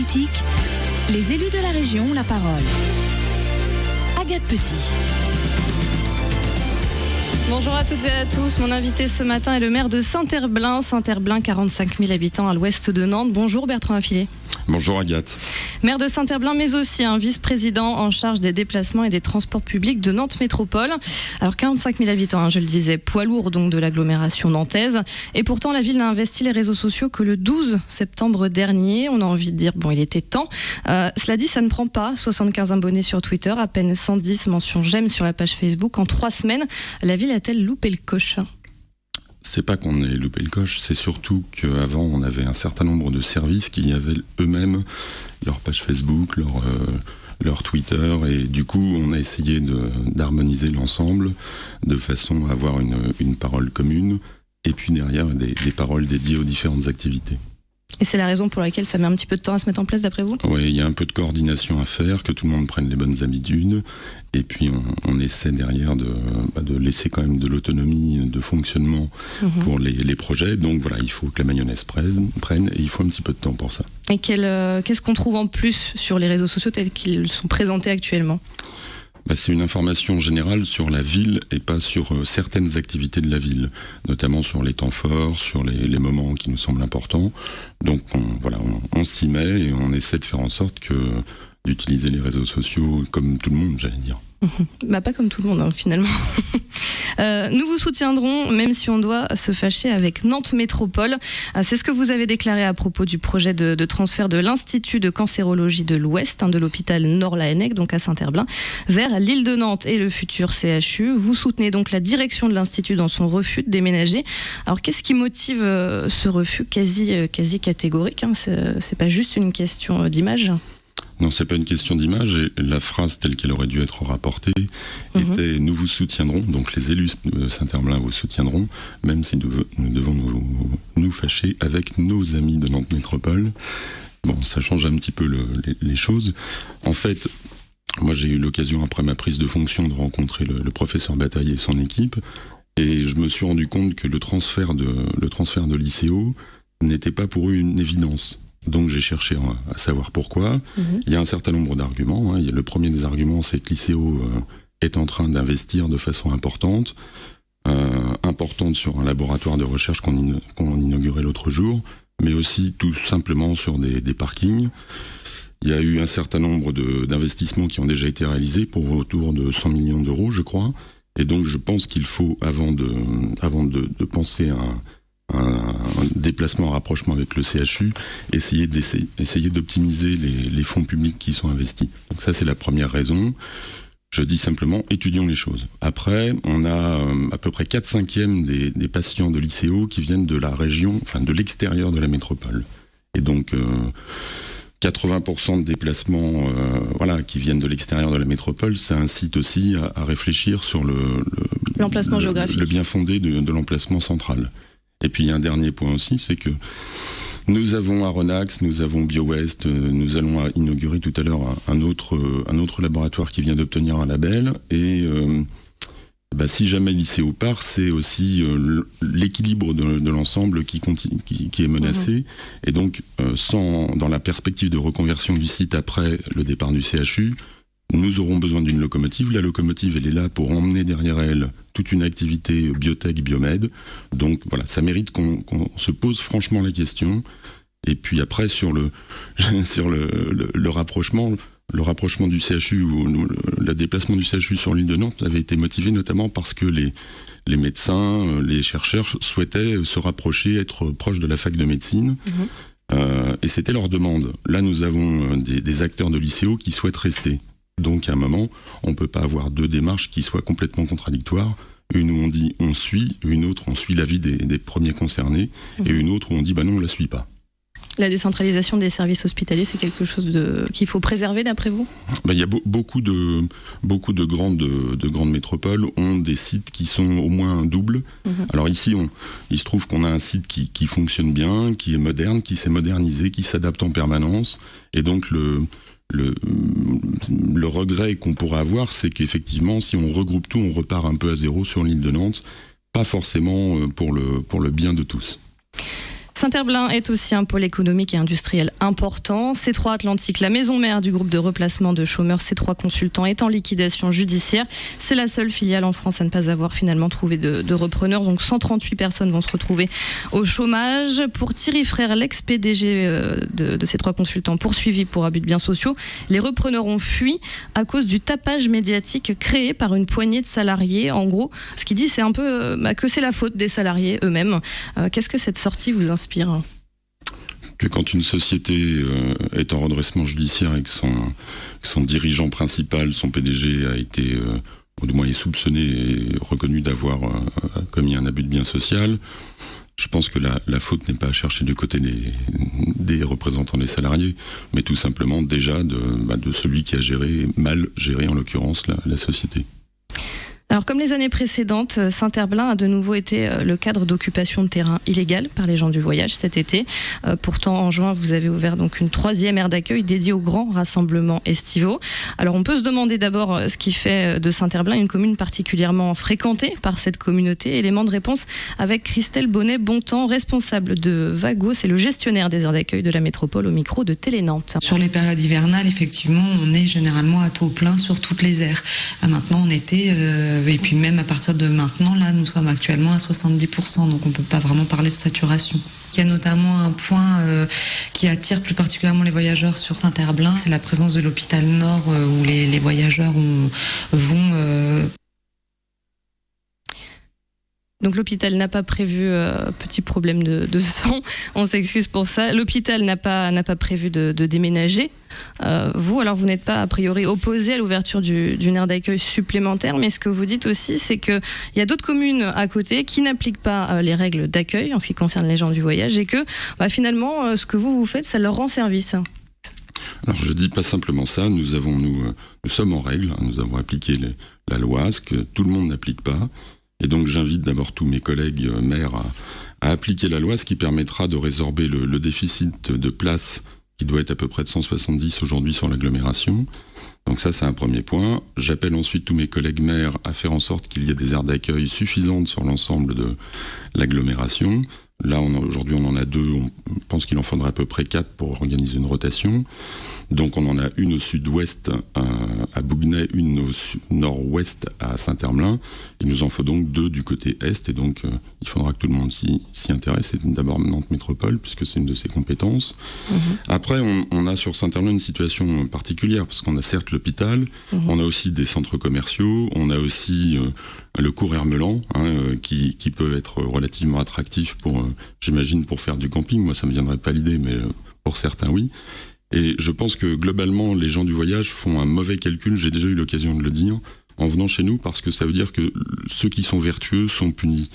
politique, les élus de la région ont la parole. Agathe Petit. Bonjour à toutes et à tous. Mon invité ce matin est le maire de Saint-Herblain. Saint-Herblain, 45 000 habitants à l'ouest de Nantes. Bonjour Bertrand Affilé. Bonjour Agathe. Maire de Saint-Herblain, mais aussi un vice-président en charge des déplacements et des transports publics de Nantes Métropole. Alors 45 000 habitants, je le disais, poids lourd donc de l'agglomération nantaise. Et pourtant, la ville n'a investi les réseaux sociaux que le 12 septembre dernier. On a envie de dire, bon, il était temps. Cela dit, ça ne prend pas. 75 abonnés sur Twitter, à peine 110 mentions j'aime sur la page Facebook. En 3 semaines, la ville a-t-elle loupé le coche ? C'est pas qu'on ait loupé le coche, c'est surtout qu'avant on avait un certain nombre de services qui avaient eux-mêmes leur page Facebook, leur Twitter, et du coup on a essayé d'harmoniser l'ensemble de façon à avoir une parole commune et puis derrière des paroles dédiées aux différentes activités. Et c'est la raison pour laquelle ça met un petit peu de temps à se mettre en place d'après vous ? Oui, il y a un peu de coordination à faire, que tout le monde prenne les bonnes habitudes, et puis on essaie derrière de laisser quand même de l'autonomie de fonctionnement pour les projets. Donc voilà, il faut que la mayonnaise prenne, et il faut un petit peu de temps pour ça. Et qu'est-ce qu'on trouve en plus sur les réseaux sociaux tels qu'ils sont présentés actuellement ? C'est une information générale sur la ville et pas sur certaines activités de la ville, notamment sur les temps forts, sur les moments qui nous semblent importants. Donc on s'y met et on essaie de faire en sorte d'utiliser les réseaux sociaux comme tout le monde, j'allais dire. Pas comme tout le monde, finalement. Nous vous soutiendrons, même si on doit se fâcher avec Nantes Métropole. C'est ce que vous avez déclaré à propos du projet de transfert de l'Institut de cancérologie de l'Ouest, de l'hôpital Nord-La-Hennec, donc à Saint-Herblain, vers l'île de Nantes et le futur CHU. Vous soutenez donc la direction de l'Institut dans son refus de déménager. Alors qu'est-ce qui motive ce refus quasi catégorique ? C'est pas juste une question d'image ? Non, c'est pas une question d'image, et la phrase telle qu'elle aurait dû être rapportée était « Nous vous soutiendrons », donc les élus de Saint-Herblain vous soutiendront, même si nous devons nous fâcher avec nos amis de Nantes Métropole. Bon, ça change un petit peu les choses. En fait, moi j'ai eu l'occasion, après ma prise de fonction, de rencontrer le professeur Bataille et son équipe, et je me suis rendu compte que le transfert de l'ICO n'était pas pour eux une évidence. Donc j'ai cherché à savoir pourquoi. Il y a un certain nombre d'arguments. Le premier des arguments, c'est que l'ICO est en train d'investir de façon importante sur un laboratoire de recherche qu'on inaugurait l'autre jour, mais aussi tout simplement sur des parkings. Il y a eu un certain nombre d'investissements qui ont déjà été réalisés pour autour de 100 millions d'euros, je crois. Et donc je pense qu'il faut, avant de penser à un déplacement, un rapprochement avec le CHU, essayer d'optimiser les fonds publics qui sont investis. Donc ça, c'est la première raison. Je dis simplement, étudions les choses. Après, on a à peu près 4/5 des patients de l'ICO qui viennent de la région, enfin de l'extérieur de la métropole. Et donc 80% de déplacements qui viennent de l'extérieur de la métropole, ça incite aussi à réfléchir sur l'emplacement géographique, le bien fondé de l'emplacement central. Et puis il y a un dernier point aussi, c'est que nous avons Aronax, nous avons BioWest, nous allons inaugurer tout à l'heure un autre laboratoire qui vient d'obtenir un label, et si jamais l'ICO part, c'est aussi l'équilibre de l'ensemble qui est menacé, et donc dans la perspective de reconversion du site après le départ du CHU, nous aurons besoin d'une locomotive. La locomotive, elle est là pour emmener derrière elle toute une activité biotech, biomède. Donc voilà, ça mérite qu'on se pose franchement la question. Et puis après, sur le rapprochement du CHU, ou le déplacement du CHU sur l'île de Nantes avait été motivé notamment parce que les médecins, les chercheurs souhaitaient se rapprocher, être proches de la fac de médecine. Et c'était leur demande. Là, nous avons des acteurs de l'ICO qui souhaitent rester. Donc à un moment, on ne peut pas avoir deux démarches qui soient complètement contradictoires. Une où on dit on suit, une autre on suit l'avis des premiers concernés, et une autre où on dit non, on ne la suit pas. La décentralisation des services hospitaliers, c'est quelque chose qu'il faut préserver d'après vous ? Il y a beaucoup de grandes métropoles ont des sites qui sont au moins doubles. Alors ici, il se trouve qu'on a un site qui fonctionne bien, qui est moderne, qui s'est modernisé, qui s'adapte en permanence, et donc le regret qu'on pourrait avoir, c'est qu'effectivement, si on regroupe tout, on repart un peu à zéro sur l'île de Nantes, pas forcément pour le bien de tous. Saint-Herblain est aussi un pôle économique et industriel important. C3 Atlantique, la maison mère du groupe de replacement de chômeurs C3 Consultants, est en liquidation judiciaire. C'est la seule filiale en France à ne pas avoir finalement trouvé de repreneur. Donc 138 personnes vont se retrouver au chômage. Pour Thierry Frère, l'ex-PDG de C3 Consultants, poursuivi pour abus de biens sociaux, les repreneurs ont fui à cause du tapage médiatique créé par une poignée de salariés. En gros, ce qu'il dit, c'est un peu que c'est la faute des salariés eux-mêmes. Qu'est-ce que cette sortie vous inspire ? Que quand une société est en redressement judiciaire et que son dirigeant principal, son PDG, a été, ou du moins est soupçonné et reconnu d'avoir commis un abus de bien social, je pense que la faute n'est pas à chercher du côté des représentants des salariés, mais tout simplement déjà de celui qui a mal géré en l'occurrence la société. Alors comme les années précédentes, Saint-Herblain a de nouveau été le cadre d'occupation de terrain illégale par les gens du voyage cet été. Pourtant, en juin, vous avez ouvert donc une 3e aire d'accueil dédiée aux grands rassemblements estivaux. Alors on peut se demander d'abord ce qui fait de Saint-Herblain une commune particulièrement fréquentée par cette communauté. Élément de réponse avec Christelle Bonnet-Bontemps, responsable de Vago, c'est le gestionnaire des aires d'accueil de la métropole, au micro de Télé Nantes. Sur les périodes hivernales, effectivement, on est généralement à taux plein sur toutes les aires. Maintenant, en été... et puis même à partir de maintenant, là, nous sommes actuellement à 70%, donc on ne peut pas vraiment parler de saturation. Il y a notamment un point qui attire plus particulièrement les voyageurs sur Saint-Herblain, c'est la présence de l'hôpital Nord où les voyageurs vont... Donc l'hôpital n'a pas prévu, petit problème de son, on s'excuse pour ça, l'hôpital n'a pas prévu de déménager. Vous n'êtes pas a priori opposé à l'ouverture d'une aire d'accueil supplémentaire, mais ce que vous dites aussi, c'est qu'il y a d'autres communes à côté qui n'appliquent pas les règles d'accueil en ce qui concerne les gens du voyage et que finalement, ce que vous faites, ça leur rend service. Alors je dis pas simplement ça, nous sommes en règle, nous avons appliqué la loi, ce que tout le monde n'applique pas. Et donc j'invite d'abord tous mes collègues maires à appliquer la loi, ce qui permettra de résorber le déficit de places qui doit être à peu près de 170 aujourd'hui sur l'agglomération. Donc ça, c'est un premier point. J'appelle ensuite tous mes collègues maires à faire en sorte qu'il y ait des aires d'accueil suffisantes sur l'ensemble de l'agglomération. Là, aujourd'hui, on en a 2. On pense qu'il en faudra à peu près 4 pour organiser une rotation. Donc, on en a une au sud-ouest à Bougnay, une au nord-ouest à Saint-Herblain. Il nous en faut donc 2 du côté est. Et donc, il faudra que tout le monde s'y intéresse. C'est d'abord Nantes Métropole, puisque c'est une de ses compétences. Mmh. Après, on a sur Saint-Herblain une situation particulière, parce qu'on a certes l'hôpital, on a aussi des centres commerciaux, on a aussi le cours Hermelan, qui peut être relativement attractif j'imagine, pour faire du camping. Moi, ça ne me viendrait pas l'idée, mais pour certains, oui. Et je pense que globalement, les gens du voyage font un mauvais calcul, j'ai déjà eu l'occasion de le dire, en venant chez nous, parce que ça veut dire que ceux qui sont vertueux sont punis.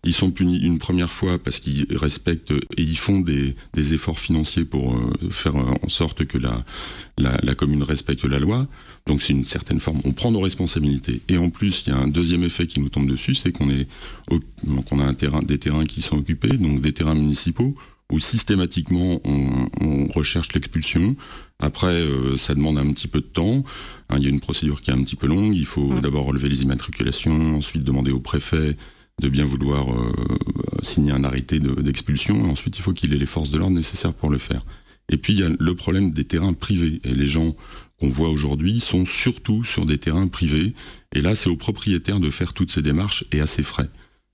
Ils sont punis une première fois parce qu'ils respectent et ils font des efforts financiers pour faire en sorte que la commune respecte la loi. Donc c'est une certaine forme, on prend nos responsabilités. Et en plus, il y a un deuxième effet qui nous tombe dessus, c'est qu'on a des terrains qui sont occupés, donc des terrains municipaux, où systématiquement on recherche l'expulsion. Après, ça demande un petit peu de temps. Il y a une procédure qui est un petit peu longue. Il faut d'abord relever les immatriculations, ensuite demander au préfet de bien vouloir signer un arrêté d'expulsion. Et ensuite, il faut qu'il ait les forces de l'ordre nécessaires pour le faire. Et puis, il y a le problème des terrains privés. Et les gens qu'on voit aujourd'hui sont surtout sur des terrains privés. Et là, c'est aux propriétaires de faire toutes ces démarches et à ses frais.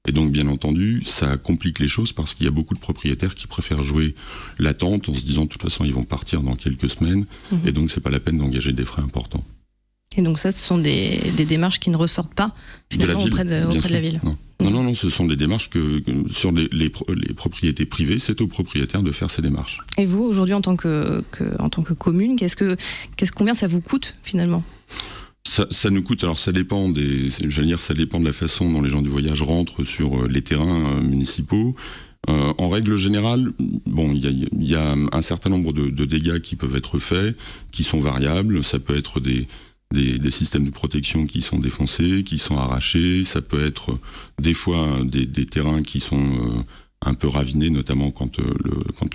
Et donc, bien entendu, ça complique les choses parce qu'il y a beaucoup de propriétaires qui préfèrent jouer l'attente en se disant de toute façon, ils vont partir dans quelques semaines. Et donc, c'est pas la peine d'engager des frais importants. Et donc ça, ce sont des démarches qui ne ressortent pas finalement auprès de la ville. Non, ce sont des démarches que sur les propriétés privées, c'est aux propriétaires de faire ces démarches. Et vous, aujourd'hui, en tant que commune, combien ça vous coûte finalement ? Ça nous coûte, alors ça dépend ça dépend de la façon dont les gens du voyage rentrent sur les terrains municipaux. En règle générale, il y a un certain nombre de dégâts qui peuvent être faits, qui sont variables. Ça peut être des systèmes de protection qui sont défoncés, qui sont arrachés. Ça peut être des fois des terrains qui sont un peu ravinés, notamment quand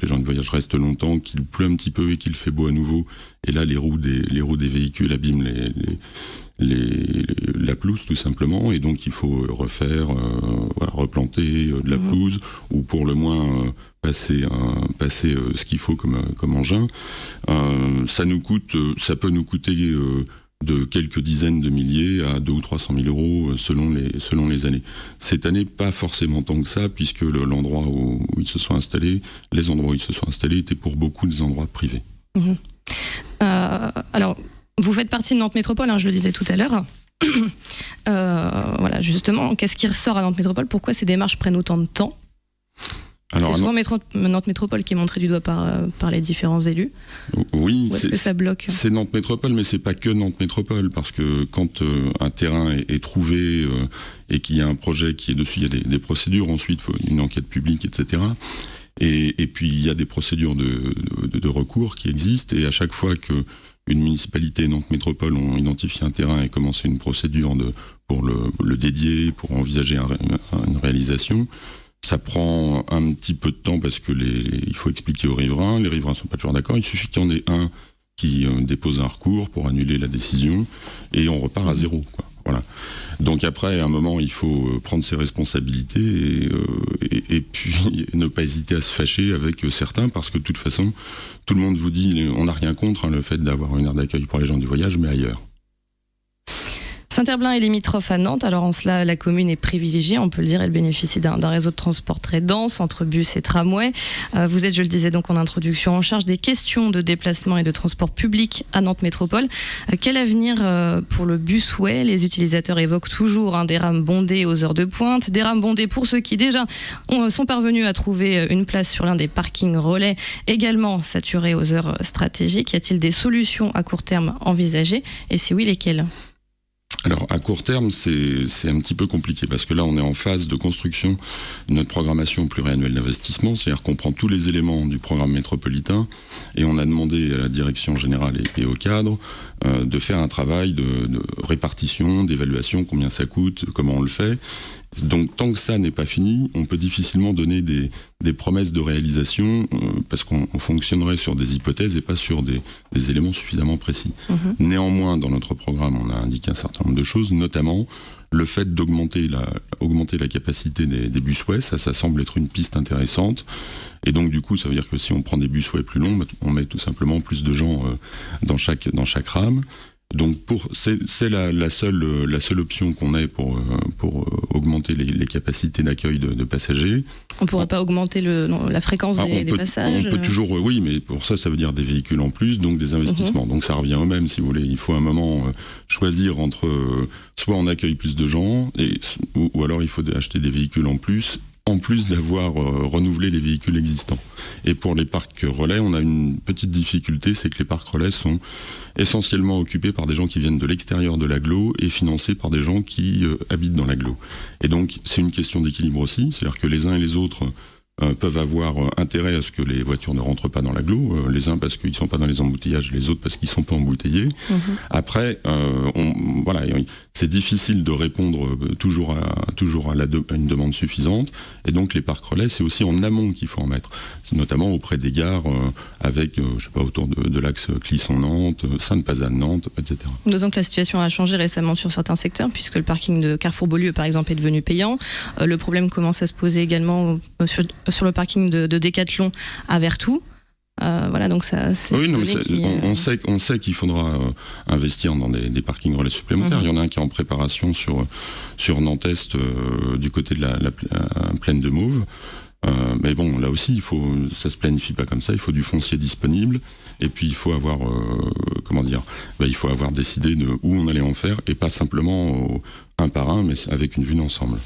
les gens de voyage restent longtemps, qu'il pleut un petit peu et qu'il fait beau à nouveau. Et là, les roues des véhicules abîment la la pelouse tout simplement, et donc il faut refaire, replanter de la pelouse, ou pour le moins passer ce qu'il faut comme engin. Ça peut nous coûter de quelques dizaines de milliers à 200 ou 300 000 euros selon les années. Cette année, pas forcément tant que ça, puisque l'endroit où ils se sont installés, les endroits où ils se sont installés étaient pour beaucoup des endroits privés. Alors, vous faites partie de Nantes Métropole, je le disais tout à l'heure. Voilà, justement, qu'est-ce qui ressort à Nantes Métropole ? Pourquoi ces démarches prennent autant de temps ? Alors, c'est souvent Nantes Métropole qui est montré du doigt par les différents élus. Oui, où est-ce que ça bloque ? C'est Nantes Métropole, mais c'est pas que Nantes Métropole, parce que quand un terrain est trouvé et qu'il y a un projet qui est dessus, il y a des procédures, ensuite il faut une enquête publique, etc. Et puis il y a des procédures de recours qui existent, et à chaque fois que une municipalité et Nantes Métropole ont identifié un terrain et commencé une procédure pour le dédier, pour envisager une réalisation, ça prend un petit peu de temps parce que il faut expliquer aux riverains. Les riverains ne sont pas toujours d'accord. Il suffit qu'il y en ait un qui dépose un recours pour annuler la décision et on repart à zéro, quoi. Voilà. Donc après, à un moment, il faut prendre ses responsabilités et puis ne pas hésiter à se fâcher avec certains, parce que de toute façon, tout le monde vous dit, on n'a rien contre le fait d'avoir une aire d'accueil pour les gens du voyage, mais ailleurs. Saint-Herblain est limitrophe à Nantes, alors en cela la commune est privilégiée, on peut le dire, elle bénéficie d'un réseau de transport très dense entre bus et tramway. Vous êtes, je le disais donc en introduction, en charge des questions de déplacement et de transport public à Nantes Métropole. Quel avenir pour le busway ? Les utilisateurs évoquent toujours des rames bondées aux heures de pointe, des rames bondées pour ceux qui déjà sont parvenus à trouver une place sur l'un des parkings relais, également saturés aux heures stratégiques. Y a-t-il des solutions à court terme envisagées ? Et si oui, lesquelles ? Alors à court terme, c'est un petit peu compliqué parce que là on est en phase de construction de notre programmation pluriannuelle d'investissement, c'est-à-dire qu'on prend tous les éléments du programme métropolitain et on a demandé à la direction générale et au cadre de faire un travail de répartition, d'évaluation, combien ça coûte, comment on le fait. Donc tant que ça n'est pas fini, on peut difficilement donner des promesses de réalisation parce qu'on fonctionnerait sur des hypothèses et pas sur des éléments suffisamment précis. Néanmoins, dans notre programme, on a indiqué un certain nombre de choses, notamment le fait d'augmenter la capacité des busways, ça semble être une piste intéressante. Et donc du coup, ça veut dire que si on prend des busways plus longs, on met tout simplement plus de gens dans chaque rame. Donc c'est la seule option qu'on ait pour augmenter les capacités d'accueil de passagers. On ne pourrait pas augmenter la fréquence des passages ? On peut toujours, oui, mais pour ça veut dire des véhicules en plus, donc des investissements. Donc ça revient au même, si vous voulez. Il faut à un moment choisir entre soit on accueille plus de gens, ou alors il faut acheter des véhicules en plus d'avoir renouvelé les véhicules existants. Et pour les parcs relais, on a une petite difficulté, c'est que les parcs relais sont essentiellement occupés par des gens qui viennent de l'extérieur de l'agglo et financés par des gens qui habitent dans l'agglo. Et donc c'est une question d'équilibre aussi, c'est-à-dire que les uns et les autres peuvent avoir intérêt à ce que les voitures ne rentrent pas dans l'agglo, les uns parce qu'ils ne sont pas dans les embouteillages, les autres parce qu'ils ne sont pas embouteillés. Après, c'est difficile de répondre toujours à une demande suffisante, et donc les parcs relais, c'est aussi en amont qu'il faut en mettre, c'est notamment auprès des gares avec, autour de l'axe Clisson-Nantes, Sainte-Pazanne-Nantes, etc. D'autant que la situation a changé récemment sur certains secteurs, puisque le parking de Carrefour-Beaulieu, par exemple, est devenu payant. Le problème commence à se poser également sur le parking de Décathlon à Vertou. Donc ça, c'est on sait qu'il faudra investir dans des parkings relais supplémentaires. Il y en a un qui est en préparation sur Nantes-Est, du côté de la plaine de Mauves. Mais bon, là aussi, ça se planifie pas comme ça. Il faut du foncier disponible, et puis il faut avoir, il faut avoir décidé de où on allait en faire, et pas simplement un par un, mais avec une vue d'ensemble.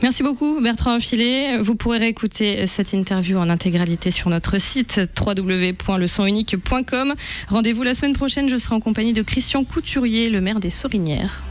Merci beaucoup Bertrand Filet. Vous pourrez réécouter cette interview en intégralité sur notre site www.leçonunique.com. Rendez-vous la semaine prochaine, je serai en compagnie de Christian Couturier, le maire des Sorinières.